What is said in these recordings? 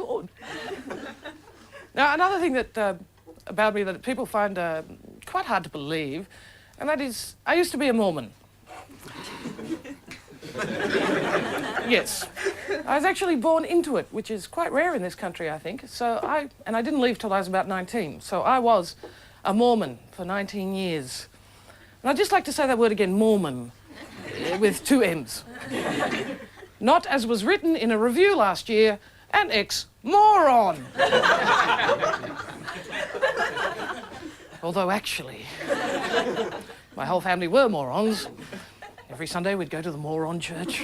God. Now, another thing that about me that people find quite hard to believe, and that is, I used to be a Mormon. Yes. I was actually born into it, which is quite rare in this country, I think. I didn't leave till I was about 19. So I was a Mormon for 19 years. And I'd just like to say that word again, Mormon, with 2 M's. Not, as was written in a review last year, an ex-moron. Although actually, my whole family were morons. Every Sunday we'd go to the moron church.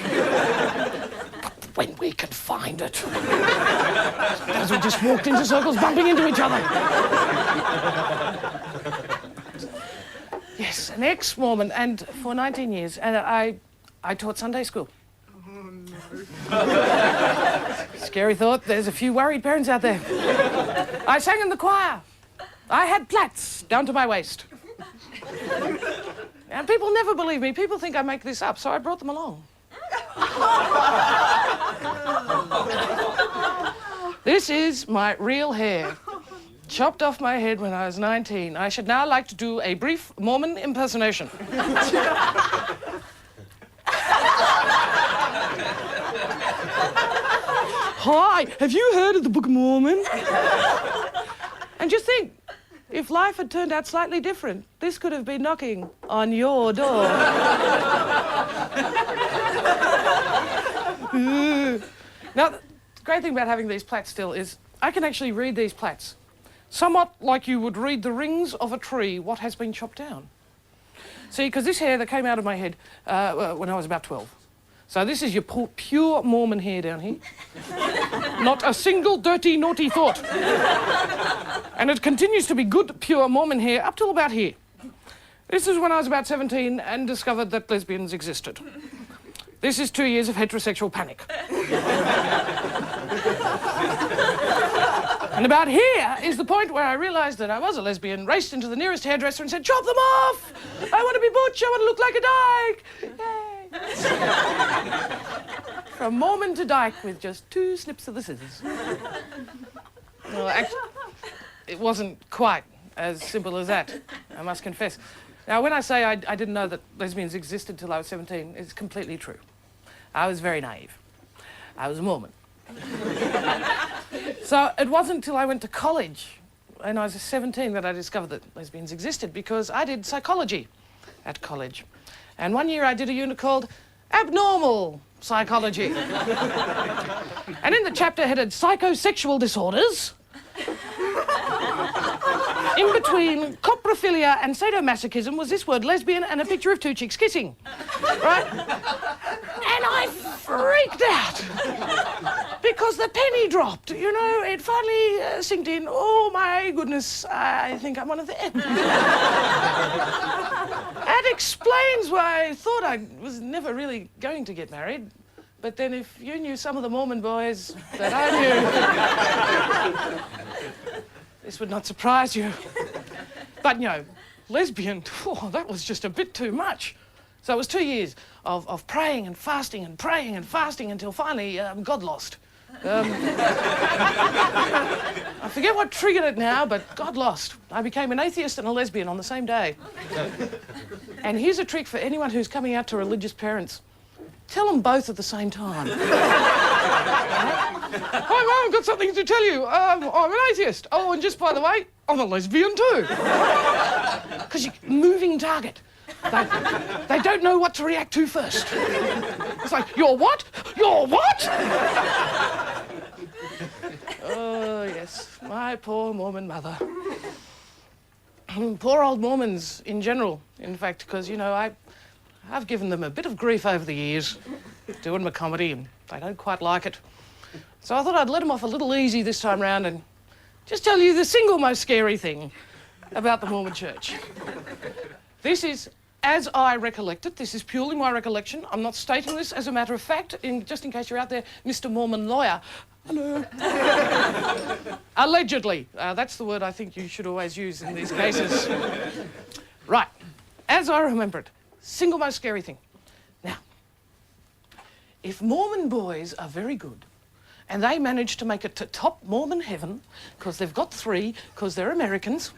When we could find it. As we just walked into circles, bumping into each other. Yes, an ex-Mormon, and for 19 years, and I taught Sunday school. Oh, no. Scary thought, there's a few worried parents out there. I sang in the choir. I had plaits down to my waist. And people never believe me. People think I make this up, so I brought them along. This is my real hair. Chopped off my head when I was 19. I should now like to do a brief Mormon impersonation. Hi, have you heard of the Book of Mormon? And just think, if life had turned out slightly different, this could have been knocking on your door. Now, the great thing about having these plaits still is I can actually read these plaits, somewhat like you would read the rings of a tree, what has been chopped down. See, because this hair that came out of my head when I was about 12. So this is your pure Mormon hair down here. Not a single dirty, naughty thought. And it continues to be good, pure Mormon hair up till about here. This is when I was about 17 and discovered that lesbians existed. This is 2 years of heterosexual panic. And about here is the point where I realised that I was a lesbian, raced into the nearest hairdresser and said, "Chop them off! I want to be butch, I want to look like a dyke!" Yay! From Mormon to dyke with just 2 snips of the scissors. Well, actually, it wasn't quite as simple as that, I must confess. Now, when I say I didn't know that lesbians existed till I was 17, it's completely true. I was very naive. I was a Mormon. So it wasn't until I went to college, and I was 17, that I discovered that lesbians existed, because I did psychology at college. And one year I did a unit called Abnormal Psychology. And in the chapter headed Psychosexual Disorders, in between coprophilia and sadomasochism was this word lesbian and a picture of 2 chicks kissing, right? And I freaked out because the penny dropped, you know, it finally sinked in. Oh my goodness, I think I'm one of them. That explains why I thought I was never really going to get married. But then if you knew some of the Mormon boys that I knew, this would not surprise you. But, you know, lesbian, that was just a bit too much. So it was 2 years of praying and fasting and praying and fasting until finally God lost. I forget what triggered it now, but God lost. I became an atheist and a lesbian on the same day. And here's a trick for anyone who's coming out to religious parents. Tell them both at the same time. Hi, Mum, I've got something to tell you. I'm an atheist. Oh, and just by the way, I'm a lesbian too. Because you're moving target. They don't know what to react to first. It's like, you're what? You're what? Oh, yes, my poor Mormon mother. Poor old Mormons in general, in fact, because, you know, I've given them a bit of grief over the years, doing my comedy, and they don't quite like it. So I thought I'd let them off a little easy this time round and just tell you the single most scary thing about the Mormon Church. This is, as I recollect it, this is purely my recollection. I'm not stating this as a matter of fact, just in case you're out there, Mr. Mormon lawyer. Hello. Allegedly. That's the word I think you should always use in these cases. Right. As I remember it, single most scary thing. Now, if Mormon boys are very good and they managed to make it to top Mormon heaven, because they've got 3, because they're Americans.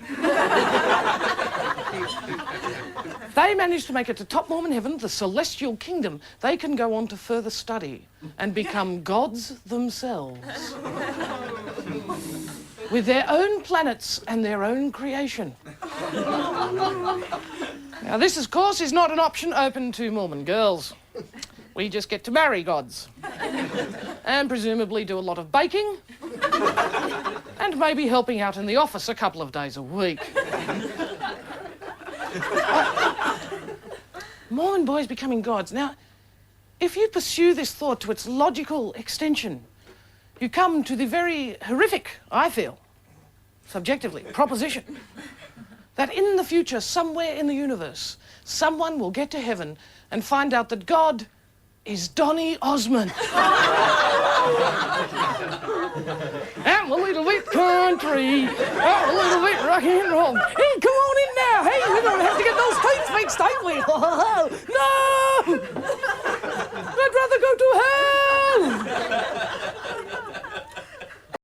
They managed to make it to top Mormon heaven, the celestial kingdom. They can go on to further study and become gods themselves. With their own planets and their own creation. Now this, of course, is not an option open to Mormon girls. We just get to marry gods. And presumably do a lot of baking. And maybe helping out in the office a couple of days a week. Mormon boys becoming gods. Now, if you pursue this thought to its logical extension, you come to the very horrific, I feel, subjectively, proposition that in the future, somewhere in the universe, someone will get to heaven and find out that God is Donny Osmond. I'm a little bit country, I'm a little bit rock and roll. Hey, come on in now. Hey, we're going to have to get those teeth fixed, ain't we? No!